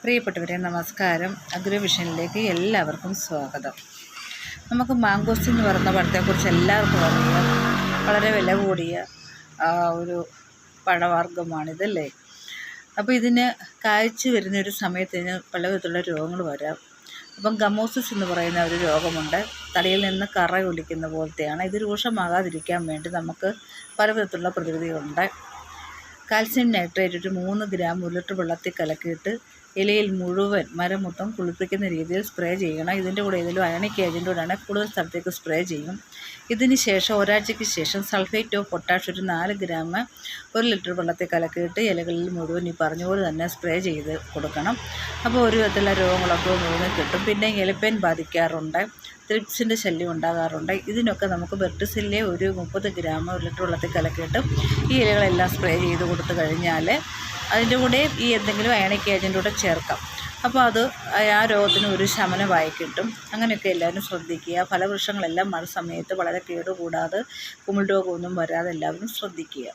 പ്രിയപ്പെട്ടവരെ നമസ്കാരം. അഗ്രിവിഷനിലേക്ക് എല്ലാവർക്കും സ്വാഗതം. നമുക്ക് മാങ്കോസ്റ്റിൻ എന്ന് പറയുന്ന പഴത്തെക്കുറിച്ച് എല്ലാവർക്കും അറിയാം. വളരെ വില കൂടിയ ഒരു പഴവർഗ്ഗമാണിതല്ലേ. അപ്പോൾ ഇതിന് കായ്ച്ചു വരുന്നൊരു സമയത്തിന് പല വിധത്തിലുള്ള രോഗങ്ങൾ വരാം. അപ്പം ഗമോസിസ് എന്ന് പറയുന്ന ഒരു രോഗമുണ്ട്. തലയിൽ നിന്ന് കറ ഒലിക്കുന്ന പോലത്തെയാണ്. ഇത് രൂക്ഷമാകാതിരിക്കാൻ വേണ്ടി നമുക്ക് പല വിധത്തിലുള്ള പ്രതിവിധികളുണ്ട്. കാൽസ്യം നൈട്രേറ്റ് ഒരു 3 ഗ്രാം 1 ലിറ്റർ വെള്ളത്തിൽ കലക്കിയിട്ട് ഇലയിൽ മുഴുവൻ മരം മൊത്തം കുളിപ്പിക്കുന്ന രീതിയിൽ സ്പ്രേ ചെയ്യണം. ഇതിൻ്റെ കൂടെ ഏതെങ്കിലും അയണിക് ഏജൻ്റ് കൂടെയാണ് കൂടുതൽ സ്ഥലത്തേക്ക് സ്പ്രേ ചെയ്യും. ഇതിന് ശേഷം ഒരാഴ്ചയ്ക്ക് ശേഷം സൾഫേറ്റ് ഓഫ് പൊട്ടാഷ് ഒരു 4 ഗ്രാം 1 ലിറ്റർ വെള്ളത്തിൽ കലക്കിയിട്ട് ഇലകളിൽ മുഴുവൻ ഈ പറഞ്ഞതുപോലെ തന്നെ സ്പ്രേ ചെയ്ത് കൊടുക്കണം. അപ്പോൾ ഒരു വിധത്തിലുള്ള രോഗങ്ങളൊക്കെ മുഴുവൻ കിട്ടും. പിന്നെ എലിപ്പേൻ ബാധിക്കാറുണ്ട്, ത്രിപ്സിൻ്റെ ശല്യം ഉണ്ടാകാറുണ്ട്. ഇതിനൊക്കെ നമുക്ക് വെർട്ടിസിലെ ഒരു 30 ഗ്രാം 1 ലിറ്റർ വെള്ളത്തിൽ കലക്കിയിട്ട് ഈ ഇലകളെല്ലാം സ്പ്രേ ചെയ്ത് കൊടുത്തു കഴിഞ്ഞാൽ അതിൻ്റെ കൂടെ ഈ എന്തെങ്കിലും അയണിക് ഏജൻ്റ് കൂടെ ചേർക്കാം. അപ്പോൾ അത് ആ രോഗത്തിന് ഒരു ശമനമായി കിട്ടും. അങ്ങനെയൊക്കെ എല്ലാവരും ശ്രദ്ധിക്കുക. ഫലവൃക്ഷങ്ങളെല്ലാം മഴ സമയത്ത് വളരെ കേടുകൂടാതെ കുമിൾ രോഗമൊന്നും വരാതെ എല്ലാവരും ശ്രദ്ധിക്കുക.